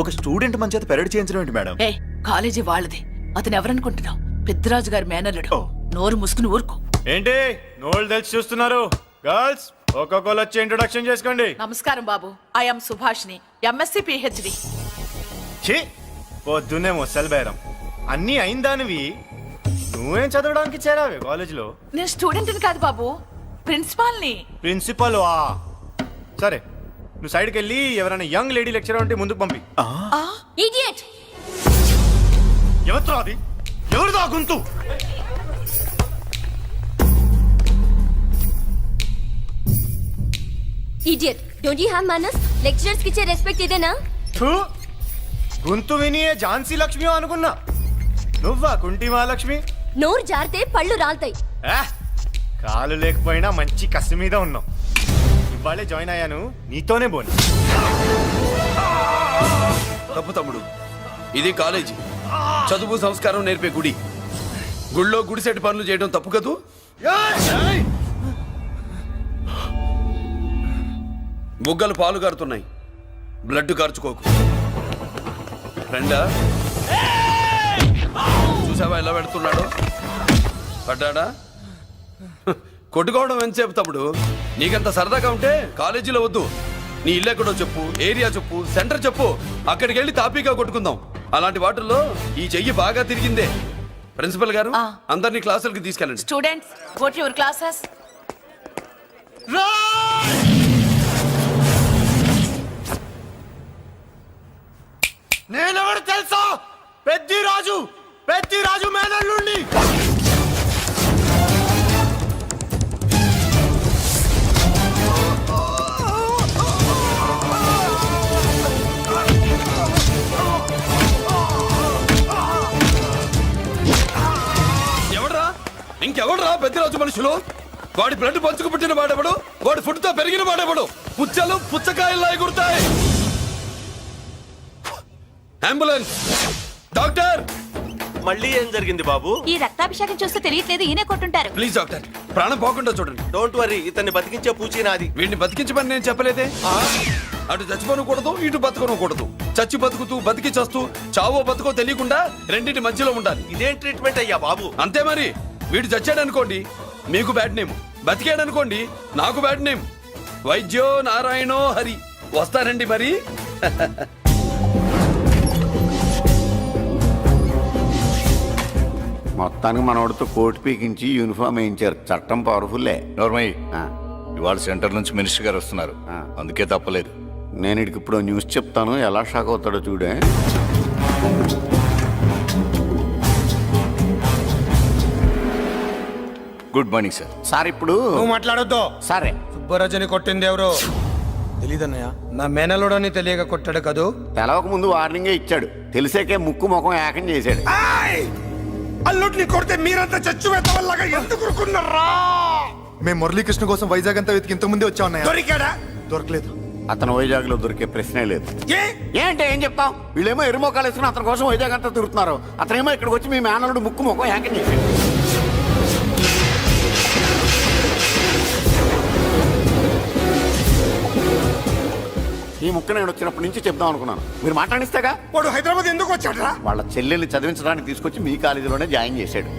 ఒక స్టూడెంట్ మన చేత పెరడ్ చేయించడం ఏంటి మేడం? ఏ కాలేజీ వాళ్ళది, అతను ఎవరనుకుంటున్నావు? పెద్దరాజు గారి మేనల్లుడు. నోరు ముసుకుని ఊరుకో. ఏంటి నోళ్ళు తెలిసి చూస్తున్నారు? గర్ల్స్ ఒక్కొక్కరు వచ్చి ఇంట్రొడక్షన్ చేసుకోండి. నమస్కారం బాబు, ఐఎమ్ సుభాష్ని, ఎంఎస్సి పిహెచ్డి. ఛీ, పొద్దున్నే ముసలి బేరం అన్నీ అయిందానివి. నువ్వేం చదవడానికి చేరావే కాలేజీలో? నేను స్టూడెంట్ని కాదు బాబు, ప్రిన్సిపాల్ని. ప్రిన్సిపల్ వా? సరే, నువ్వు సైడ్కి వెళ్ళి ఎవరైనా యంగ్ లేడీ లెక్చరర్ ఉంటే ముందుకు పంపి. ఇడియట్! ఎవరితో అది? ఎవరిదో గుంతు? Idiot! Don't you have manners? Lecturers కి ఇచ్చే రెస్పెక్ట్ ఇదేనా? గొంతు విని ఝాన్సీ లక్ష్మి అనుకున్నా. నువ్వా కుంటి మహాలక్ష్మి? నోరు జారితే పళ్ళు రాల్తాయి. కాలు లేకపోయినా మంచి కసి మీద ఉన్నావు. ఇవాళే జాయిన్ అయ్యాను, నీతోనే బోని. తప్పు తమ్ముడు, ఇది కాలేజీ, చదువు సంస్కారం నేర్పే గుడి. గుళ్ళో గుడిసెట్టి పనులు చేయడం తప్పు కదూ? బుగ్గలు పాలు గారుతున్నాయి, బ్లడ్ కార్చుకోకు. ఫ్రెండా, చూసావా ఎలా పెడుతున్నాడు? పడ్డాడా? కొట్టుకోవడం ఎంతసేపు తమ్ముడు? నీకంత సరదాగా ఉంటే కాలేజీలో వద్దు. నీ ఇల్లు ఎక్కడో చెప్పు, ఏరియా చెప్పు, సెంటర్ చెప్పు, అక్కడికి వెళ్ళి తాపీగా కొట్టుకుందాం. అలాంటి వాటిల్లో ఈ చెయ్యి బాగా తిరిగిందే. ప్రిన్సిపల్ గారు, అందరినీ క్లాసులకి తీసుకెళ్ళండి. Students, go to your classes. నేనెవరు తెలుసా? పెద్దిరాజు, పెద్దిరాజు మేనల్లుండి. ఎవడ్రా? ఇంకెవడ్రా పెద్దిరాజు మనుషులు? వాడి బ్లడ్ పంచుకు పుట్టిన వాడెవడు? వాడి ఫుడ్ తో పెరిగిన వాడెవడు? పుచ్చలు పుచ్చకాయల్లా ఎగురుతాయి. అంబులెన్స్! డాక్టర్! మళ్ళీ ఏం జరిగింది బాబు? ఈ రక్తాభిషేకం చూస్తే తెలియట్లేదు, ఈయనే కొట్టుంటారు. ప్లీజ్ డాక్టర్, ప్రాణం పోకుండా చూడండి. డోంట్ వరీ, ఇతన్ని బతికించే పూచి నాది. వీడిని బతికించమని నేను చెప్పలేదే. అటు చచ్చిపోనకూడదు, ఇటు బతకనకూడదు. చచ్చి బతుకుతూ, బతికి చస్తూ, చావో బతుకో తెలియకుండా రెండింటి మధ్యలో ఉండాలి. ఇదేం ట్రీట్మెంట్ అయ్యా బాబు? అంతే మరి. వీడు చచ్చాడనుకోండి మీకు బ్యాడ్ నేమ్, బతికాడనుకోండి నాకు బ్యాడ్ నేమ్. వైద్యో నారాయణో హరి. వస్తారండి మరి. మొత్తానికి మనోడితో కోట్ పీకించి యూనిఫామ్ వేయించారు. చట్టం పవర్ఫుల్లే. నోర్మయ్య, ఇవాళ సెంటర్ నుంచి మినిస్టర్ గారు వస్తున్నారు, అందుకే తప్పలేదు. నేను ఇడికి ఇప్పుడు న్యూస్ చెప్తాను, ఎలా షాక్ అవుతాడో చూడే. Good morning sir. సార్ ఇప్పుడు నువ్వు మాట్లాడొద్దు. సరే, సుబ్బరాజుని కొట్టింది ఎవరు? తెలీదన్నయ్య. నా మేనలోడని తెలియక కొట్టాడు కదూ. తెలవక ముందు వార్నింగే ఇచ్చాడు, తెలిసాకే ముక్కు ముఖం ఏకం చేశాడు. అల్లుడిని కొడితే మీరంతా చచ్చువేతవల్లాగా ఎందుకు రుకున్నారా? మేము మురళీకృష్ణ కోసం వైజాగ్ అంతా వెతికి ఇంతకు ముందే వచ్చా ఉన్నాయా? దొరికాడా? దొరకలేదు. అతను వైజాగ్ లో దొరికే ప్రశ్నే లేదు. ఏంటే ఏం చెప్తాం? వీళ్ళేమో ఎరుమోకాలు వేసుకుని అతని కోసం వైజాగ్ అంతా తిరుగుతున్నారు. అతనేమో ఇక్కడికి వచ్చి మీ మేనలుడు ముక్కు ముఖం ఏకం చేశాడు. ఈ ముక్క నేను వచ్చినప్పటి నుంచి చెప్దాం అనుకున్నాను, మీరు మాట్లాడిస్తేగా. వాడు హైదరాబాద్ ఎందుకు వచ్చాడరా? వాళ్ళ చెల్లెల్ని చదివించడానికి తీసుకొచ్చి మీ కాలేజీలోనే జాయిన్ చేశాడు.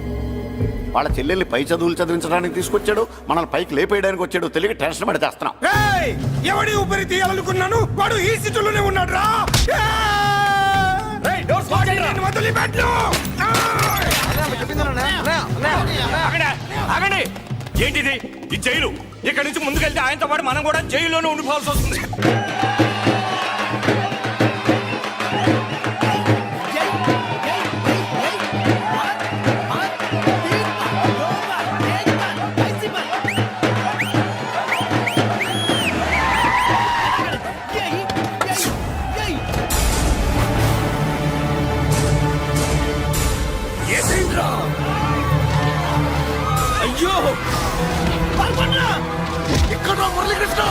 వాళ్ళ చెల్లెల్ని పై చదువులు చదివించడానికి తీసుకొచ్చాడు, మనల్ని పైకి లేపేయడానికి వచ్చాడు. తెలియక టెన్షన్ పడి చేస్తున్నాం. ఎవడి ఊపిరి తీయాలనుకున్నాను, వాడు ఈ స్థితిలోనే ఉన్నాడు రా. ఏంటిది ఈ జైలు? ఇక్కడ నుంచి ముందుకెళ్తే ఆయనతో పాటు మనం కూడా జైల్లోనే ఉండిపోవాల్సి వస్తుంది. అయ్యో, ఇక్కడ మురళీకృష్ణ!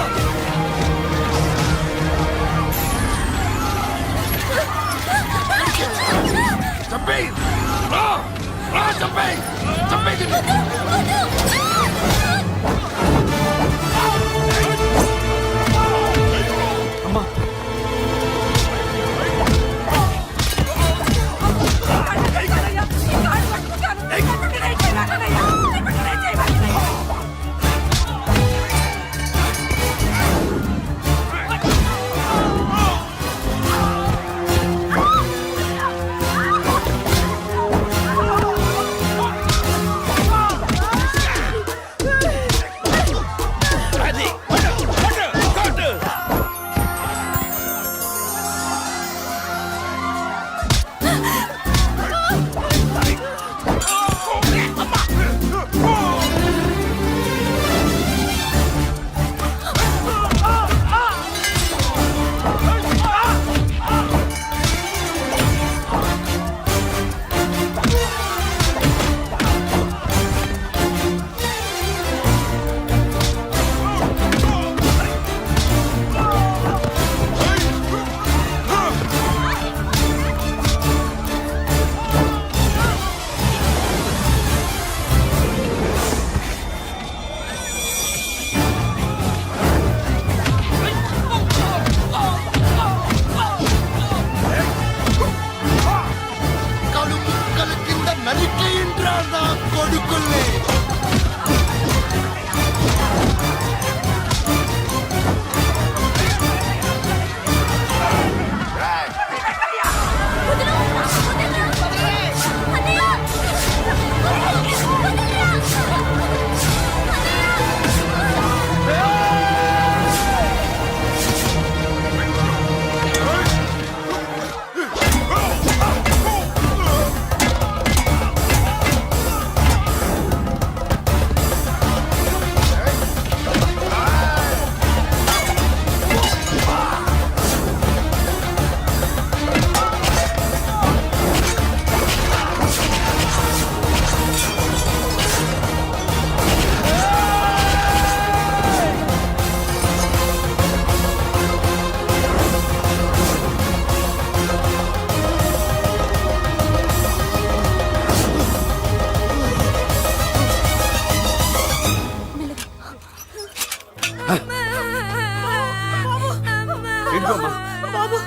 వెళ్ళిపోమ్మా. బాబు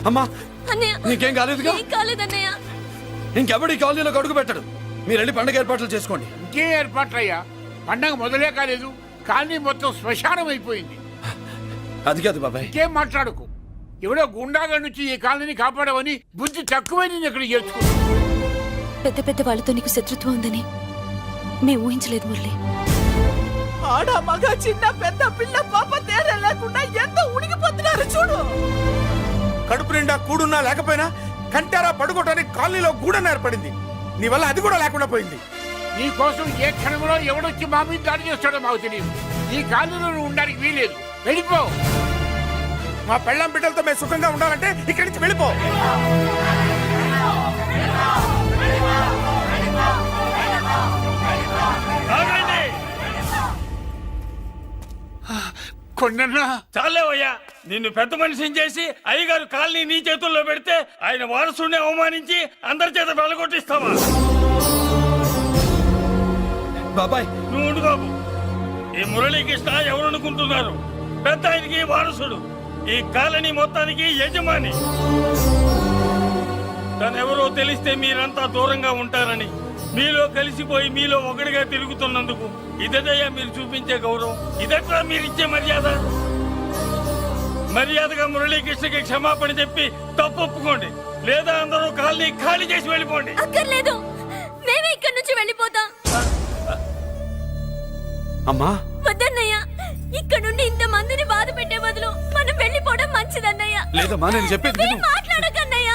అమ్మా అన్నయ్య నీకేం కాలేదుగా? ఏం కాలేదన్నయ్య. ఇంకెవడు ఈ కాలనీలో అడుగు పెట్టడు. మీరు వెళ్ళి పండుగ ఏర్పాట్లు చేసుకోండి. ఇంకే ఏర్పాట్లయ్యా? పండగ మొదలే కాలేదు, కానీ మొత్తం శ్మశానం అయిపోయింది. అది కాదు బాబాయ్. ఇంకేం మాట్లాడుకు. ఎవడో గుండాగా నుంచి ఈ కాలనీని కాపాడవని బుద్ధి తక్కువైంది ఇక్కడ చేర్చుకున్నాం. పెద్ద పెద్ద వాళ్ళతో నీకు శత్రుత్వం ఉందని మేము ఊహించలేదు మురళి. ఆడ మగ చిన్న పెద్ద పిల్ల పాప తేడా లేకుండా ఎంత ఉడికిపోతున్నారు చూడు. కడుపు నిండా కూడున్నా లేకపోయినా కంటారా పడుకోవటానికి కాలనీలో గూడన ఏర్పడింది. నీ వల్ల అది కూడా లేకుండా పోయింది. నీ కోసం ఏ క్షణంలో ఎవడొచ్చి మా మీద దాడి చేస్తాడో మాకు తెలియదు. ఈ కాలనీలో నువ్వు ఉండడానికి వీలేదు. వెళ్ళిపో. మా పెళ్ళం బిడ్డలతో మేము సుఖంగా ఉండాలంటే ఇక్కడి నుంచి వెళ్ళిపో. కొండన్నా చాలేవయ్యా, నిన్ను పెద్ద మనిషిని చేసి అయ్యగారు కాలనీ నీ చేతుల్లో పెడితే ఆయన వారసుని అవమానించి అందరి చేత వెళ్ళగొట్టిస్తావా? బాబాయ్ నువ్వు ఉండు బాబు. ఈ మురళీకృష్ణ ఎవరు అనుకుంటున్నారు? పెద్ద ఆయనకి వారసుడు, ఈ కాలనీ మొత్తానికి యజమాని. తనెవరో తెలిస్తే మీరంతా దూరంగా ఉంటారని మీలో కలిసిపోయి మీలో ఒకటిగా తిరుగుతున్నందుకు ఇదయ్యా మీరు చూపించే గౌరవం. ఇదట్లా మీరు ఇచ్చే మర్యాద. మర్యాదగా మురళీకృష్ణకి క్షమాపణ చెప్పి తప్పు ఒప్పుకోండి, లేదా అందరూ కాలనీ ఖాళీ చేసి వెళ్ళిపోండి. అక్కర్లేదు, మేమే ఇక్కడి నుంచి వెళ్ళిపోతాం. అమ్మా వద్దన్నయ్య, ఇక్కడ నుండి ఇంత మందిని బాధ పెట్టే బదులు మనం వెళ్ళిపోవడం మంచిదన్నయ్య. లేదమ్మా, నేను చెప్పేది విను. మాట్లాడకన్నయ్య,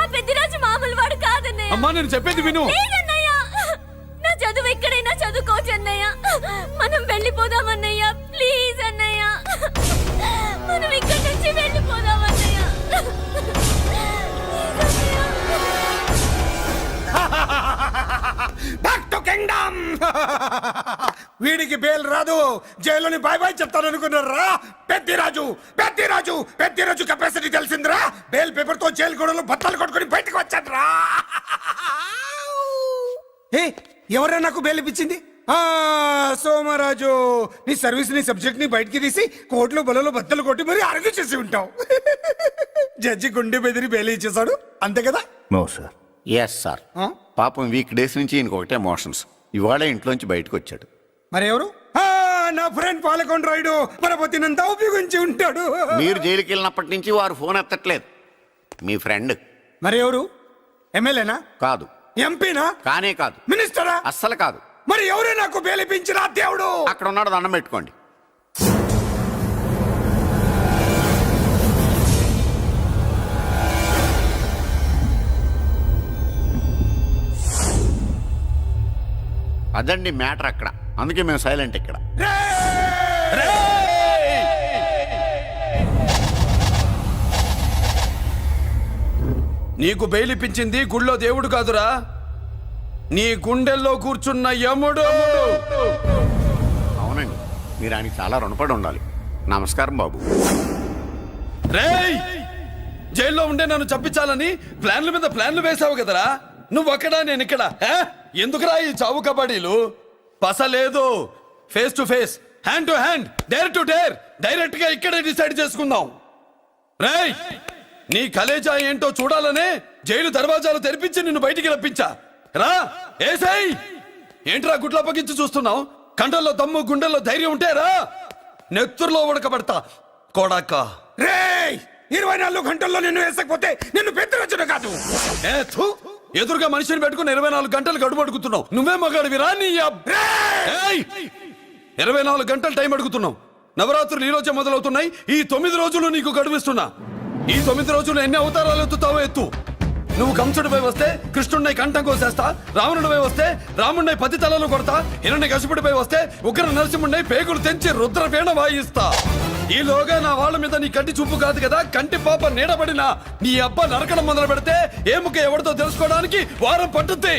ఆ పెద్దిరాజు మామూలు వాడు కాదన్నయ్య. అమ్మా నేను చెప్పేది విను. లేదన్నయ్య, నా చదువు ఎక్కడైనా చదువుకోవచ్చు అన్నయ్య. మనం వెళ్ళిపోదామన్నయ్య, ప్లీజ్ అన్నయ్య. మనం ఇక్కడి నుంచి వెళ్ళిపోదామన్నయ్య. Back to kingdom. వీడికి బేల్ రాదు, జైల్లోని బాయ్ బాయ్ చెప్తాను అనుకున్నారా? పెద్దిరాజు పెద్దిరాజు పెద్దిరాజు కెపాసిటీ తెలిసిందిరా. బేల్ పేపర్ తో జైలు గోడలు బట్టలు కొట్టుకుని బయటకు వచ్చాడ్రా. ఏ ఎవరా నాకు బేల్ ఇప్పించింది? సోమరాజు, నీ సర్వీస్ నీ సబ్జెక్ట్ ని బయటికి తీసి కోట్లు బలలో బద్దలు కొట్టి మరి అరుగు చేసి ఉంటావు. జడ్జి గుండె బెదిరి బేల్ ఇచ్చేసాడు, అంతే కదా? No sir. Yes sir. పాపం వీక్ డేస్ నుంచి ఈయనకు ఒకటే ఎమోషన్స్. ఇవాళ ఇంట్లోంచి బయటకు వచ్చాడు. మరి ఎవరు? నా ఫ్రెండ్ పాలకొండ రాయుడు పరపతినంతా ఉపయోగించి ఉంటాడు. మీరు జైలుకి వెళ్ళినప్పటి నుంచి వారు ఫోన్ ఎత్తట్లేదు. మీ ఫ్రెండ్. మరి ఎవరు? ఎమ్మెల్యేనా? కాదు. ఎంపీనా? కానే కాదు. మినిస్టరా? అస్సలు కాదు. మరి ఎవరే నాకు బేలిపించిన దేవుడు? అక్కడ ఉన్నాడు, దండం పెట్టుకోండి. అదండి మ్యాటర్ అక్కడ. అందుకే మేము సైలెంట్ ఇక్కడ. నీకు బెయిలిపించింది గుళ్ళో దేవుడు కాదురా, నీ గుండెల్లో కూర్చున్న యముడు. అవునండి, మీరు ఆయనకి చాలా రుణపడి ఉండాలి. నమస్కారం బాబు. రేయ్, జైల్లో ఉండే నన్ను చంపించాలని ప్లాన్ల మీద ప్లాన్లు వేసావు కదరా. నువ్వు అక్కడా నేను ఇక్కడ. ఎందుకురా ఈ చావు కబడ్డీలు? పస లేదు. Face to face, hand to hand, dare to dare, direct గా ఇక్కడే డిసైడ్ చేసుకుందాం. రేయ్, నీ కలేజా ఏంటో చూడాలనే జైలు దర్వాజాలు తెరిపించి నిన్ను బయటికి రప్పించా. రా ఏసై. ఏంట్రా గుడ్ల పగించి చూస్తున్నావు? కండల్లో దమ్ము గుండెల్లో ధైర్యం ఉంటే రా, నెత్తురులో ఉడకబడతా కొడాక. రేయ్, 24 గంటల్లో నిన్ను వేసకపోతే నిన్ను పెద్దరచుడు కాదు. ఎదురుగా మనిషిని పెట్టుకుని 24 గంటలు గడుపు అడుగుతున్నావు. నువ్వే మగాడివిరా నీ 24 గంటలు టైం అడుగుతున్నావు. నవరాత్రులు ఈ రోజే మొదలవుతున్నాయి. ఈ 9 రోజులు నీకు గడువిస్తున్నా. ఈ 9 రోజులు ఎన్ని అవతారాలు ఎత్తుతావో ఎత్తు. నువ్వు కంసుడిపై వస్తే కృష్ణుడిని కంఠం కోసేస్తా, రావణుడిపై వస్తే రాముడిని 10 తలలు కొడతా, హిరణ్యకశిపుడిపై వస్తే ఉగ్ర నరసింహుడిని పేగులు తెంచి రుద్రపేణ వాయిస్తా. ఈలోగా నా వాళ్ళ మీద నీ కంటి చూపు కాదు కదా, కంటి పాప నీడబడిన నీ అబ్బ నరకడం మొదలు పెడితే ఏముక ఎవరితో తెలుసుకోవడానికి వారం పట్టుద్ది.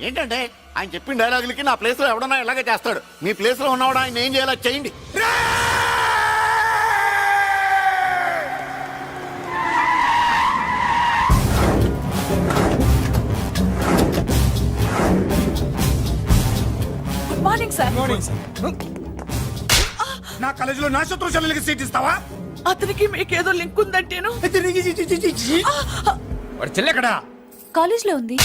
ఏంటంటే ఆయన చెప్పిన డైలాగులకి నా ప్లేస్ లో ఎవడన్నా ఇలాగే చేస్తాడు. మీ ప్లేస్ లో ఉన్నవాడు ఆయన ఏం చేయాలో చేయండి. సార్ నా కాలేజీలో నా శత్రు చెల్లెలకి సీట్ ఇస్తావా? అతనికి మీకేదో లింక్ ఉందంటేను. వాడి చెల్లెక్కడా? కాలేజ్ లో ఉంది.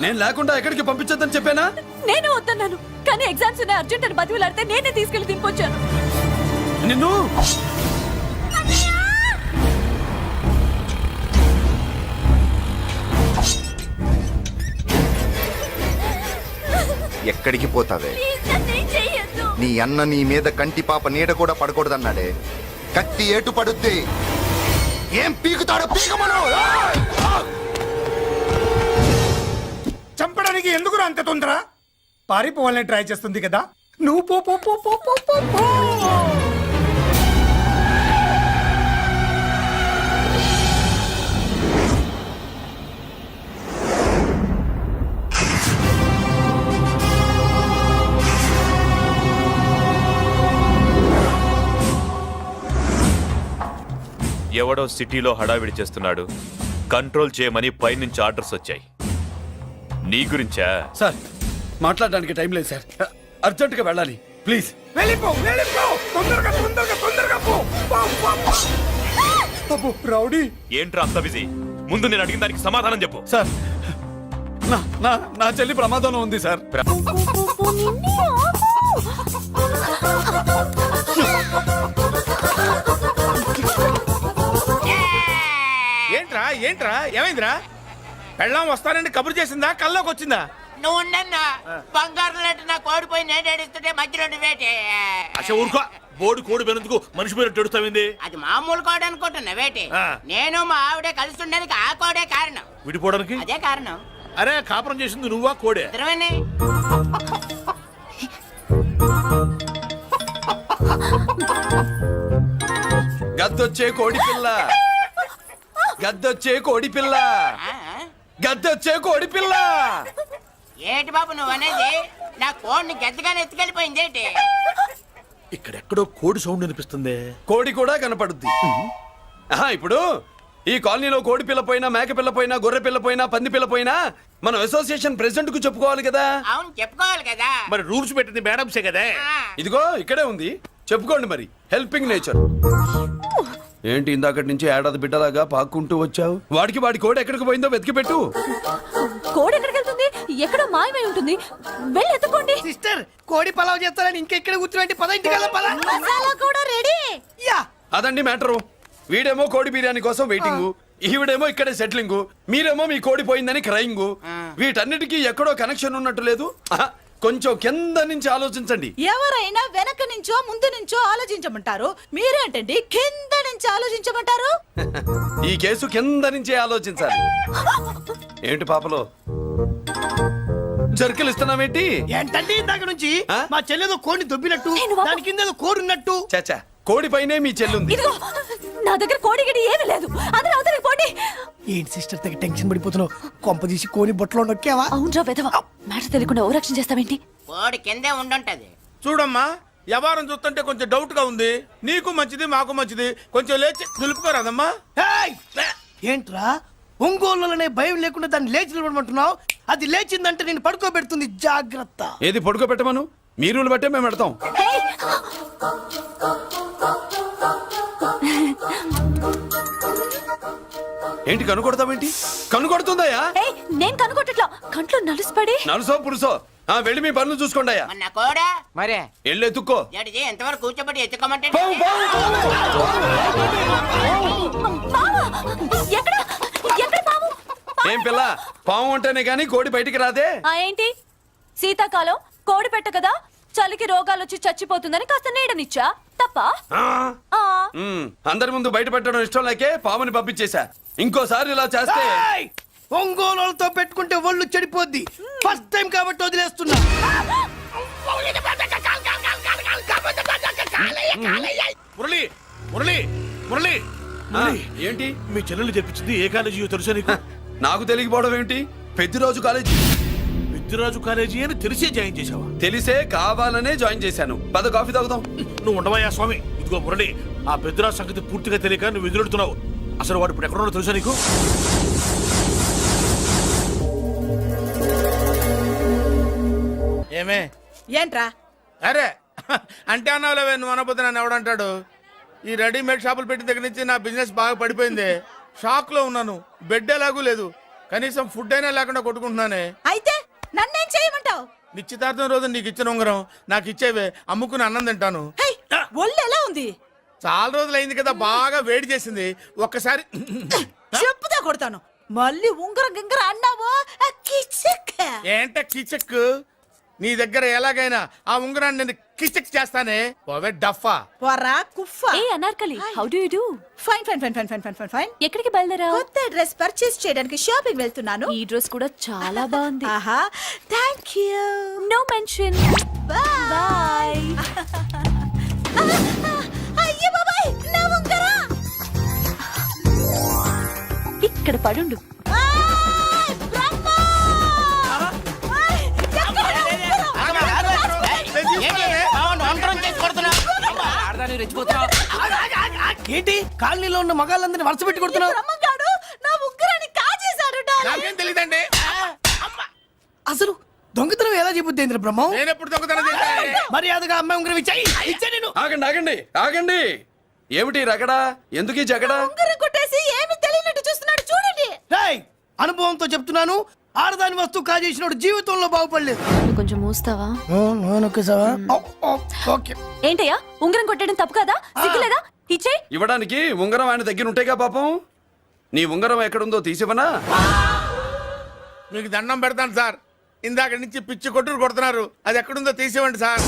నేను లేకుండా ఎక్కడికి పంపించొద్దని చెప్పానా? నేను వద్దన్నాను, కానీ ఎగ్జామ్స్ ఉన్నాయి అర్జెంట్ అని బతిలాడితే నేనే తీసుకెళ్లి దింపొచ్చాను. నిన్ను ఎక్కడికి పోతావే? ప్లీజ్ నన్నేం చెయ్యొద్దు. నీ అన్న నీ మీద కంటి పాప నీడ కూడా పడకూడదన్నాడే. కత్తి ఏటు పడుద్ది. ఏం పీకుతాడో పీకమను. చంపడానికి ఎందుకు అంత తొందర? పారిపోవాలని ట్రై చేస్తుంది కదా, నువ్వు పో పో పో పో పో పో పో. ఎవడో సిటీలో హడావిడి చేస్తున్నాడు, కంట్రోల్ చేయమని పైనుంచి ఆర్డర్స్ వచ్చాయి. నీ గురించా? సార్ మాట్లాడడానికి టైం లేదు సార్, అర్జెంటుగా వెళ్ళాలి ప్లీజ్. వెళ్ళిపో వెళ్ళిపో, తొందరగా తొందరగా తొందరగా పో పో, పో, పో. అబ్బో, రౌడీ. ఏంట్రా అంత బిజీ? ముందు నేను అడిగిన దానికి సమాధానం చెప్పు. సార్ నా నా నా చెల్లి ప్రమాదంలో ఉంది సార్. ఏంట్రా ఏంట్రా ఏమైందిరా? పెళ్ళాం వస్తానండి కబురు చేసిందా, కల్లోకి వచ్చిందా? నువ్వు ఉండన్నా బంగారు లాంటి నా కోడిపోయి నేడేడిస్తుంటే మధ్యలో నువ్వేటే. అసలు ఊరుకో, బోర్డు కోడి పెనందుకు మనిషి మీద తెడుస్తావింది. అది మామూలు కోడి అనుకుంటున్నా వేటే. నేను మా ఆవిడే కలిసి ఉండడానికి ఆ కోడే కారణం. విడిపోవడానికి అదే కారణం. అరే కాపురం చేసింది నువ్వా కోడే? ఇద్దరమేనే. గద్దొచ్చే కోడి పిల్ల, గద్దొచ్చే కోడి పిల్ల, గద్దొచ్చే కోడి పిల్ల. ఏటి బాబు నువ్వు అనేది? నా కోడిని గెద్దగానే ఎత్తుకెళ్ళిపోయింది ఏంటి? ఇక్కడెక్కడో కోడి సౌండ్ అనిపిస్తుంది. కోడి కూడా కనపడుద్ది. ఆహా, ఇప్పుడు ఈ కాలనీలో కోడి పిల్ల పోయినా, మేక పిల్ల పోయినా, గొర్రె పిల్ల పోయినా, పంది పిల్ల పోయినా మనం అసోసియేషన్ ప్రెసిడెంట్ కు చెప్పుకోవాలి కదా. అవును చెప్పుకోవాలి కదా. మరి రూల్స్ పెట్టింది మేడమ్సే కదా. ఇదిగో ఇక్కడే ఉంది, చెప్పుకోండి మరి. Helping nature. ఏంటి ఇందాకటి నుంచి ఏడాది బిడ్డలాగా పాక్కుంటూ వచ్చావు? వాడికి వాడి కోడి ఎక్కడికి పోయిందో వెతికి పెట్టు. కోడి ఎక్కడికి వెళ్తుంది? ఎక్కడో మాయమై ఉంటుంది, వెళ్ళి ఎత్తుకోండి. సిస్టర్, కోడి పలావ్ చేస్తారని ఇంకెక్కడ కూర్చోండి. పద ఇంటికి వెళ్దాం, పద. మసాలా కూడా రెడీ. యా. అదండి మ్యాటరు. వీడేమో కోడి బిర్యానీ కోసం వెయిటింగ్, ఈవిడేమో ఇక్కడే సెటిలింగ్, మీరేమో మీ కోడి పోయిందని క్రయింగ్. వీటన్నిటికీ ఎక్కడో కనెక్షన్ ఉన్నట్టు లేదు. ఆహా, కొంచెం కింద నుంచి ఆలోచించండి. ఎవరైనా వెనక నుంచో ముందు నుంచో ఆలోచించమంటారు, మీరేంటండి కింద నుంచి ఆలోచించమంటారు? ఈ కేసు కింద నుంచే ఆలోచించాలి. ఏంటి పాపలో జర్కలు ఇస్తున్నావేంటి? ఏంటంటే ఇందాక నుంచి ఆ? మా చెల్లెదో కోడిని దొబ్బినట్టు, దాని కింద ఏదో కోడి ఉన్నట్టు. చాచా, కోడి పైనే మీ చెల్లుంది. ఇదిగో నా దగ్గర కోడి గిడి ఏమీ లేదు. అందరూ అవతలికి పోండి. ఏంటి సిస్టర్ తెగ టెన్షన్ పడిపోతున్నావు? కొంప తీసి కోని బొట్టలో నొక్కావా? అవునరా వెధవ, మ్యాటర్ తెలియకుండా ఓ రక్షణ చేస్తావేంటి? కోడి కిందే ఉండుంటది. చూడమ్మా, వ్యవహారం చూస్తుంటే కొంచెం డౌట్ గా ఉంది. నీకు మంచిది మాకు మంచిది, కొంచెం లేచి నిలుపుకోరాదమ్మా. ఏంట్రా ఒంగోలులోనే భయం లేకుండా దాన్ని లేచి నిలబడమంటున్నావు? అది లేచిందంటే నేను పడుకోబెడుతుంది, జాగ్రత్త. ఏది పడుకోబెట్టమను, మీరు బట్టే మేము పెడతాం. ఏంటి కనుకొడతావేంటి? కనుకొడుతుందయ్యా? ఏయ్, నేను కనుగొట్టట్లా, కంట్లో నలుసుపడి. నలుసో పురుసో వెళ్ళి మీ పనులు చూసుకోండి అయ్యా. మన కోడా మరే వెళ్ళి ఎత్తుక్కో. జడిజీ ఎంతవరకు కూర్చోబెట్టి ఎత్తుకోమంటే పావు, పావు, మావా, ఎక్కడ ఎక్కడ పాము? ఏం పిల్ల, పాము అంటేనే గాని కోడి బయటికి రాదే. ఆ ఏంటి, శీతాకాలం కోడి పెట్ట కదా, చలికి రోగాలు వచ్చి చచ్చిపోతుందని కాస్త నీడనిచ్చా, తప్ప? అందరి ముందు బయట పెట్టడం ఇష్టం లేకే పాముని పంపించేశా. ఇంకోసారి ఇలా చేస్తే ఒంగోలుతో పెట్టుకుంటే ఒళ్ళు చెడిపోద్ది. ఫస్ట్ టైం కాబట్టి వదిలేస్తున్నా. మురళి మురళి మురళి ఏంటి మీ చెల్లెలు చెప్పించింది ఏ కాలేజీ తెలుసా నీకు? నాకు తెలియకపోవడం ఏంటి? పెద్దిరాజు కాలేజీ. పెద్దిరాజు కాలేజీ అని తెలిసే జాయిన్ చేసావా? తెలిసే కావాలనే జాయిన్ చేశాను. పద కాఫీ తాగుదాం. నువ్వు ఉండవయ్యా స్వామి. ఇదిగో మురళి, ఆ పెద్దిరాజు సంగతి పూర్తిగా తెలియక నువ్వు ఎదురెడుతున్నావు. అసలు వాడు ఇప్పుడు ఎక్కడున్నాడో తెలుసా నీకు? ఏమే ఏంట్రా అరే అంటే అన్నావులేవే, నువ్వు అనబోతే నన్ను ఎవడంటాడు. ఈ రెడీమేడ్ షాపులు పెట్టిన దగ్గర నుంచి నా బిజినెస్ బాగా పడిపోయింది. షాక్ లో ఉన్నాను. బెడ్ ఎలాగూ లేదు, కనీసం ఫుడ్ అయినా లేకుండా కొట్టుకుంటున్నానే. అయితే నన్నేం చేయమంటావు? నిశ్చితార్థం రోజు నీకు ఇచ్చిన ఉంగరం నాకు ఇచ్చేవే, అమ్ముకుని అన్నం తింటాను. ఒళ్ళు ఎలా ఉంది? చాలా రోజులు అయింది కదా, బాగా వేడి చేసింది. ఒక్కసారి చెప్పుదా కొడతాను. మళ్ళీ ఉంగరం గింగర అన్నావో ఏంట కిచక్. నీ దగ్గర ఎలాగైనా ఆ ఉంగరాన్ని నేను కిచక్ చేస్తానే. పోవే డఫా. పోరా కుఫా. ఏ Anarkali, how do you do? Fine fine fine fine fine fine fine fine. ఎక్కడికి బయలుదేరావు? కొత్త డ్రెస్ పర్చేస్ చేయడానికి షాపింగ్ వెళ్తున్నాను. ఈ డ్రెస్ కూడా చాలా బాగుంది. ఆహా, థాంక్యూ. No mention. బాయ్. అయ్యో బాబాయ్, నా ఉంగరం. ఇక్కడ పడుండు. ఏంటి కాలనీలో ఉన్న మగాళ్ళందరినీ వరుస పెట్టి కొడుతున్నావు? బ్రహ్మంగాడు నా ఉంగరాన్ని కాజేశాడు. నాకేం తెలియదండి. అసలు దొంగతనం ఎలా చెబుద్ది బ్రహ్మం? నేను ఎప్పుడు దొంగతనం చేశాను? మర్యాదగా అమ్మాయి ఉంగరం ఇచ్చాయి. నేను ఆగండి ఆగండి ఆగండి. ఏమిటి రగడా? ఎందుకు ఈ జగడా? ఉంగరం కొట్టేసి ఏమీ తెలియనట్టు చూస్తున్నాడు, చూడండి. రేయ్, అనుభవంతో చెప్తున్నాను, ఆడదాని వస్తువు కాజేసినోడు జీవితంలో బాగుపడలేదు. కొంచెం మూస్తావా? ఓకే. ఏంటయ్యా, ఉంగరం కొట్టడం తప్పు కదా? సిగ్గులేదా? ఇచ్చే. ఇవ్వడానికి ఉంగరం ఆయన దగ్గర ఉంటేగా పాపం. నీ ఉంగరం ఎక్కడుందో తీసివనా? మీకు దండం పెడతాను సార్, ఇందాక నుంచి పిచ్చి కొట్టుడు కొడుతున్నారు. అది ఎక్కడుందో తీసివ్వండి సార్.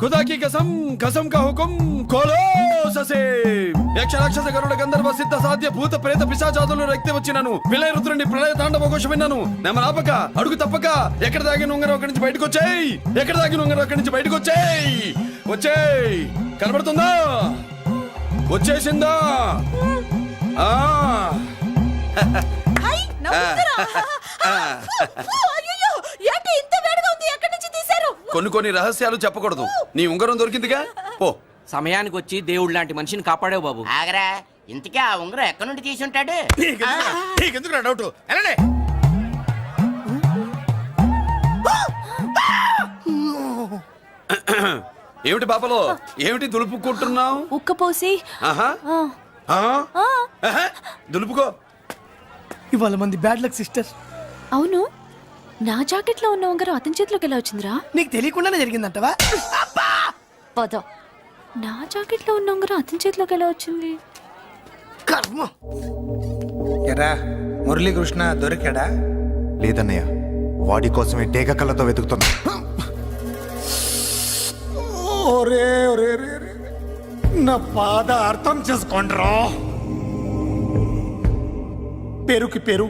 खुदा की कसम कसम का हुकुम खोलो ससे యక్ష రాక్షస గరుడ గంధర్వ సిద్ధ సాధ్య భూత ప్రేత పిశాచాదులు రక్తి వచ్చినాను విలయ రుద్రుని ప్రళయ తాండవ ఘోషం విన్నాను. నెమరాపక అడుగు తప్పక ఎక్కడ దాగిన ఉంగరం అక్కడి నుంచి బయటకు వచ్చేయ్. ఎక్కడ దాగిన ఉంగరం అక్కడి నుంచి బయటకు వచ్చేయ్. వచ్చేయ్. కనబడుతుందా? వచ్చేసిందా? ఆ హై, నా ఉంగరం. అయ్యో, ఏంటి ఇంత వేడిగా ఉంది? ఎక్కడి నుంచి తీశారు? కొన్ని రహస్యాలు చెప్పకూడదు. నీ ఉంగరం దొరికిందిగా, పో. సమయానికి వచ్చి దేవుడు లాంటి మనిషిని కాపాడావు బాబు. ఆగరా, ఇంతకీ ఆ ఉంగరం ఎక్కడి నుండి తీసి ఉంటాడు? నీకెందుకు నా డౌట్? వెళ్ళండి. ఏమిటి పాపలో, ఏమిటి దులుపుకుంటున్నావు? ఉక్కపోసి. దులుపుకో. ఇవాళ మంది బ్యాడ్ లక్ సిస్టర్. అవును, నా జాకెట్ లో ఉన్న ఉంగరం అతని చేతిలోకి ఎలా వచ్చిందిరా? నీకు తెలియకుండానే జరిగిందంటవా? పద. నా జాకెట్ లో ఉన్న ఉంగరం అతని చేతిలోకి ఎలా వచ్చింది? కర్మ. ఎరా మురళీకృష్ణ దొరికాడా? లేదన్నయ్య, వాడి కోసమే డేగ కళ్ళతో వెతుకుతున్నా. ఒరే ఒరే రే రే, నా బాధ అర్థం చేసుకోండిరా. పేరుకి పేరు,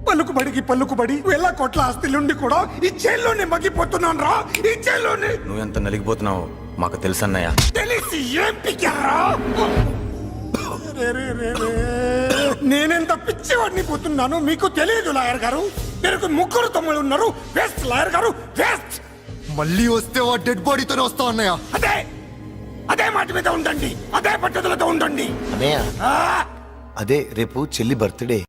పలుకుబడికి పలుకుబడి వేల కోట్ల ఆస్తిలుండి కూడా ఈ జైల్లోనే మగ్గిపోతున్నాను రా. ఈ జైల్లోనే. నువ్వెంత నలిగిపోతున్నావు మాకు తెలుసన్నయ్య. తెలిసి ఏం పిక్కారా? నేనెంత పిచ్చివాడిని పోతున్నాను మీకు తెలియదు లాయర్ గారు. మీరు ముగ్గురు తమ్ముళ్ళు ఉన్నారు. వేస్ట్ లాయర్ గారు, వేస్ట్. మళ్ళీ వస్తే ఆ డెడ్ బాడీతోనే వస్తావు అన్నయ్య. అదే అదే మాట మీద ఉండండి, అదే పట్టుదలతో ఉండండి. అదే రేపు చెల్లి బర్త్డే.